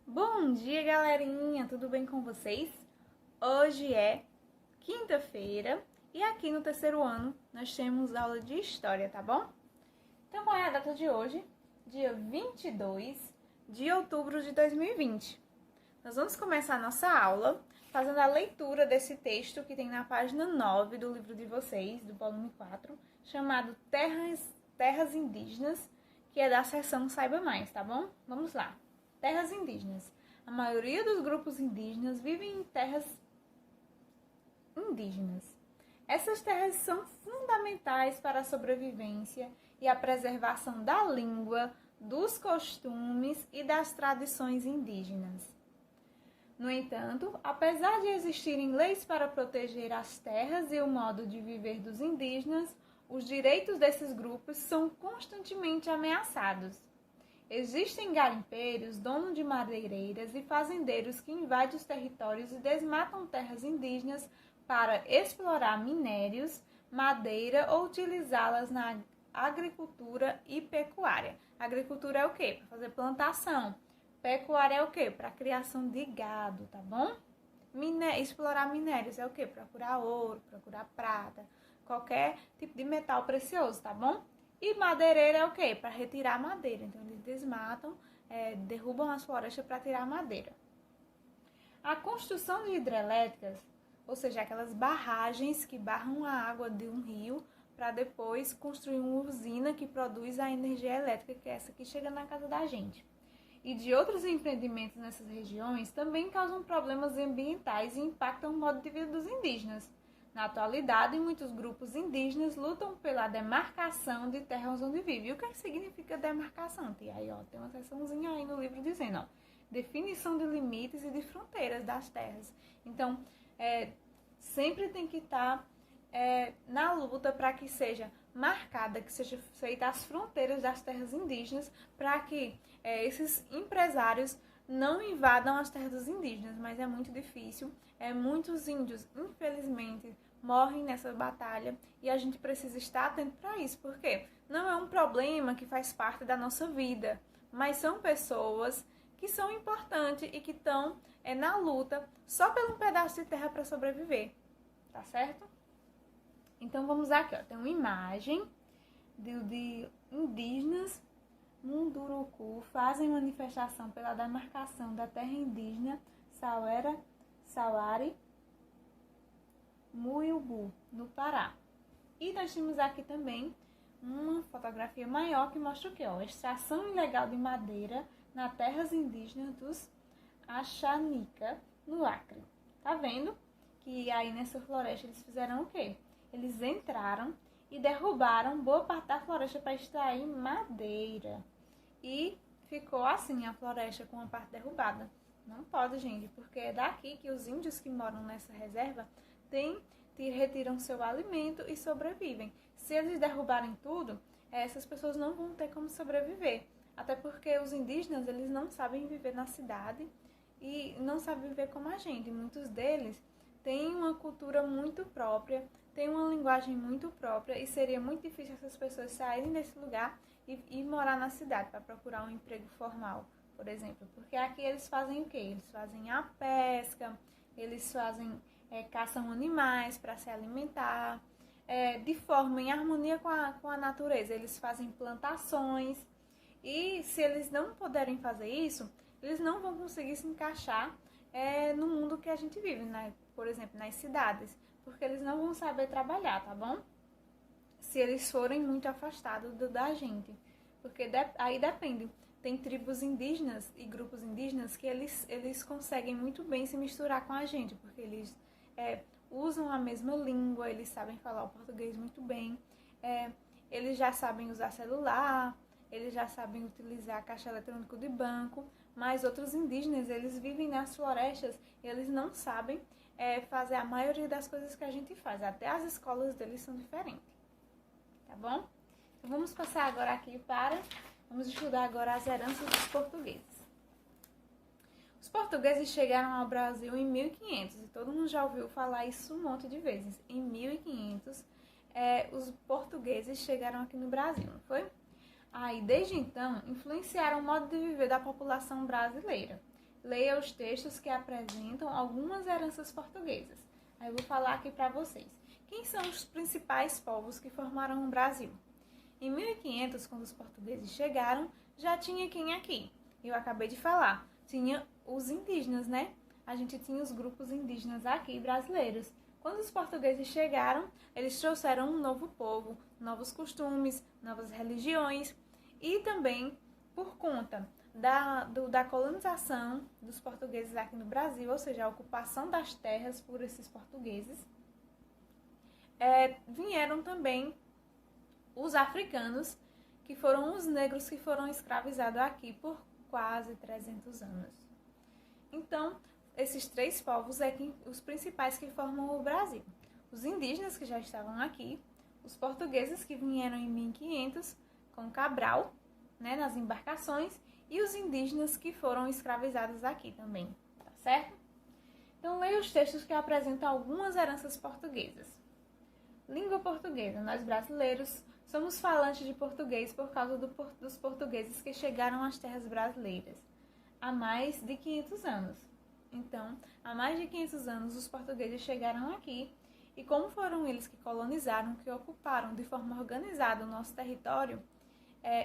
Bom dia, galerinha! Tudo bem com vocês? Hoje é quinta-feira e aqui no terceiro ano nós temos aula de História, tá bom? Então, qual é a data de hoje? Dia 22 de outubro de 2020. Nós vamos começar a nossa aula fazendo a leitura desse texto que tem na página 9 do livro de vocês, do volume 4, chamado Terras Indígenas, que é da seção Saiba Mais, tá bom? Vamos lá. Terras indígenas. A maioria dos grupos indígenas vivem em terras indígenas. Essas terras são fundamentais para a sobrevivência e a preservação da língua, dos costumes e das tradições indígenas. No entanto, apesar de existirem leis para proteger as terras e o modo de viver dos indígenas, os direitos desses grupos são constantemente ameaçados. Existem garimpeiros, donos de madeireiras e fazendeiros que invadem os territórios e desmatam terras indígenas para explorar minérios, madeira ou utilizá-las na agricultura e pecuária. Agricultura é o quê? Para fazer plantação. Pecuária é o quê? Para criação de gado, tá bom? Explorar minérios é o quê? Procurar ouro, procurar prata, qualquer tipo de metal precioso, tá bom? E madeireira é o quê? Para retirar madeira. Então, eles desmatam, derrubam as florestas para tirar madeira. A construção de hidrelétricas, ou seja, aquelas barragens que barram a água de um rio para depois construir uma usina que produz a energia elétrica, que é essa que chega na casa da gente. E de outros empreendimentos nessas regiões também causam problemas ambientais e impactam o modo de vida dos indígenas. Na atualidade, muitos grupos indígenas lutam pela demarcação de terras onde vivem. E o que significa demarcação? Tem aí, tem uma seçãozinha aí no livro dizendo, definição de limites e de fronteiras das terras. Então, sempre tem que estar na luta para que seja marcada, que seja feita as fronteiras das terras indígenas, para que esses empresários não invadam as terras dos indígenas, mas é muito difícil. Muitos índios, infelizmente, morrem nessa batalha e a gente precisa estar atento para isso, porque não é um problema que faz parte da nossa vida, mas são pessoas que são importantes e que estão na luta só por um pedaço de terra para sobreviver, tá certo? Então vamos aqui, tem uma imagem de indígenas Munduruku fazem manifestação pela demarcação da terra indígena Sauari Muiubu, no Pará. E nós temos aqui também uma fotografia maior que mostra o quê? A extração ilegal de madeira nas terras indígenas dos Axanica, no Acre. Tá vendo? Que aí nessa floresta eles fizeram o quê? Eles entraram e derrubaram boa parte da floresta para extrair madeira. E ficou assim a floresta com a parte derrubada. Não pode, gente, porque é daqui que os índios que moram nessa reserva retiram seu alimento e sobrevivem. Se eles derrubarem tudo, essas pessoas não vão ter como sobreviver. Até porque os indígenas, eles não sabem viver na cidade e não sabem viver como a gente. Muitos deles têm uma cultura muito própria, têm uma linguagem muito própria e seria muito difícil essas pessoas saírem desse lugar e morar na cidade para procurar um emprego formal, por exemplo. Porque aqui eles fazem o quê? Eles fazem a pesca, eles caçam animais para se alimentar, de forma em harmonia com a natureza. Eles fazem plantações e se eles não puderem fazer isso, eles não vão conseguir se encaixar no mundo que a gente vive, né? Por exemplo, nas cidades, porque eles não vão saber trabalhar, tá bom? Se eles forem muito afastados da gente, porque aí depende. Tem tribos indígenas e grupos indígenas que eles conseguem muito bem se misturar com a gente, porque eles usam a mesma língua, eles sabem falar o português muito bem, eles já sabem usar celular, eles já sabem utilizar caixa eletrônico de banco, mas outros indígenas, eles vivem nas florestas e eles não sabem fazer a maioria das coisas que a gente faz. Até as escolas deles são diferentes, tá bom? Então vamos passar agora aqui vamos estudar agora as heranças dos portugueses. Os portugueses chegaram ao Brasil em 1500 e todo mundo já ouviu falar isso um monte de vezes. Em 1500, os portugueses chegaram aqui no Brasil, não foi? Aí, desde então, influenciaram o modo de viver da população brasileira. leia os textos que apresentam algumas heranças portuguesas. Aí eu vou falar aqui para vocês. Quem são os principais povos que formaram o Brasil? Em 1500, quando os portugueses chegaram, já tinha quem aqui? Eu acabei de falar. Tinha os indígenas, né? A gente tinha os grupos indígenas aqui brasileiros. Quando os portugueses chegaram, eles trouxeram um novo povo, novos costumes, novas religiões e também por conta da colonização dos portugueses aqui no Brasil, ou seja, a ocupação das terras por esses portugueses, vieram também os africanos, que foram os negros que foram escravizados aqui por quase 300 anos. Então, esses três povos os principais que formam o Brasil. Os indígenas que já estavam aqui, os portugueses que vieram em 1500 com Cabral, né, nas embarcações, e os indígenas que foram escravizados aqui também, tá certo? Então, leia os textos que apresentam algumas heranças portuguesas. Língua portuguesa. Nós brasileiros somos falantes de português por causa dos portugueses que chegaram às terras brasileiras há mais de 500 anos. Então, há mais de 500 anos, os portugueses chegaram aqui e como foram eles que colonizaram, que ocuparam de forma organizada o nosso território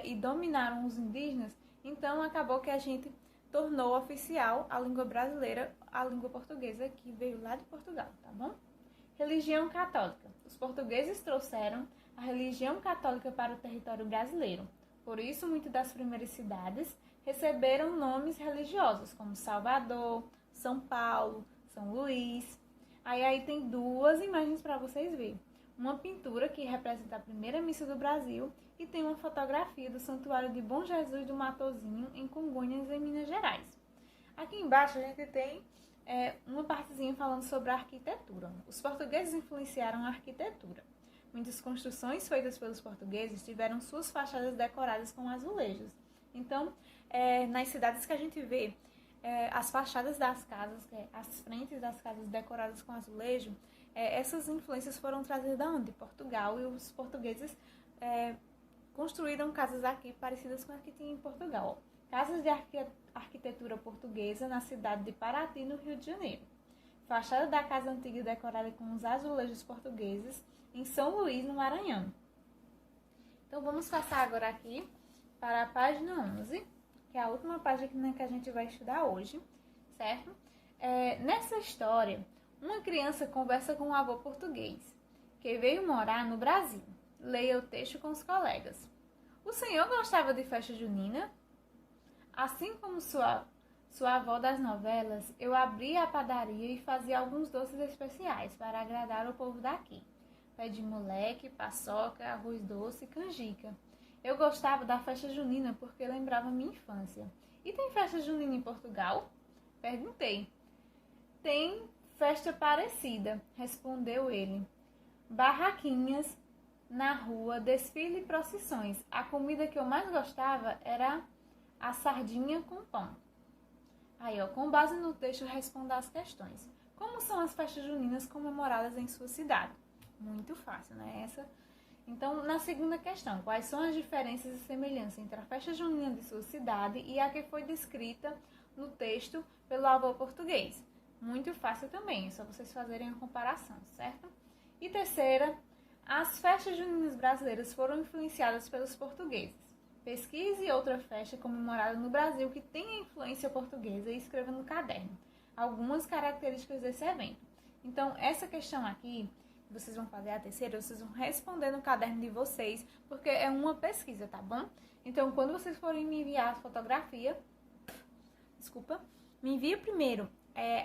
e dominaram os indígenas, então acabou que a gente tornou oficial a língua brasileira, a língua portuguesa, que veio lá de Portugal, tá bom? Religião católica. Os portugueses trouxeram a religião católica para o território brasileiro. Por isso, muitas das primeiras cidades receberam nomes religiosos, como Salvador, São Paulo, São Luís. Aí tem duas imagens para vocês verem. Uma pintura que representa a primeira missa do Brasil e tem uma fotografia do Santuário de Bom Jesus do Matozinho, em Congonhas, em Minas Gerais. Aqui embaixo a gente tem uma partezinha falando sobre a arquitetura. Os portugueses influenciaram a arquitetura. Muitas construções feitas pelos portugueses tiveram suas fachadas decoradas com azulejos. Então, nas cidades que a gente vê as fachadas das casas, as frentes das casas decoradas com azulejo, essas influências foram trazidas de onde? De Portugal, e os portugueses construíram casas aqui parecidas com as que tinha em Portugal. Casas de arquitetura portuguesa na cidade de Paraty, no Rio de Janeiro. Fachada da casa antiga decorada com os azulejos portugueses em São Luís, no Maranhão. Então vamos passar agora aqui para a página 11, que é a última página que a gente vai estudar hoje, certo? Nessa história, uma criança conversa com um avô português, que veio morar no Brasil. Leia o texto com os colegas. O senhor gostava de festa junina? Assim como sua avó das novelas, eu abria a padaria e fazia alguns doces especiais para agradar o povo daqui. Pé de moleque, paçoca, arroz doce, canjica. Eu gostava da festa junina porque lembrava minha infância. E tem festa junina em Portugal? Perguntei. Tem festa parecida, respondeu ele. Barraquinhas na rua, desfile e procissões. A comida que eu mais gostava era a sardinha com pão. Aí, com base no texto, responda as questões. Como são as festas juninas comemoradas em sua cidade? Muito fácil, né? Então, na segunda questão, quais são as diferenças e semelhanças entre a festa junina de sua cidade e a que foi descrita no texto pelo avô português? Muito fácil também, é só vocês fazerem a comparação, certo? E terceira, as festas juninas brasileiras foram influenciadas pelos portugueses. Pesquise outra festa comemorada no Brasil que tenha influência portuguesa e escreva no caderno algumas características desse evento. Então, essa questão aqui, vocês vão fazer a terceira, vocês vão responder no caderno de vocês, porque é uma pesquisa, tá bom? Então, quando vocês forem me enviar a fotografia, me envia primeiro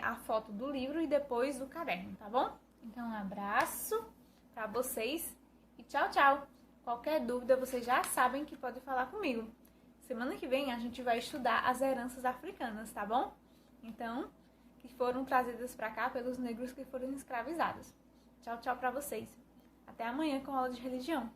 a foto do livro e depois do caderno, tá bom? Então, um abraço pra vocês e tchau, tchau! Qualquer dúvida, vocês já sabem que pode falar comigo. Semana que vem a gente vai estudar as heranças africanas, tá bom? Então, que foram trazidas pra cá pelos negros que foram escravizados. Tchau, tchau pra vocês. Até amanhã com aula de religião.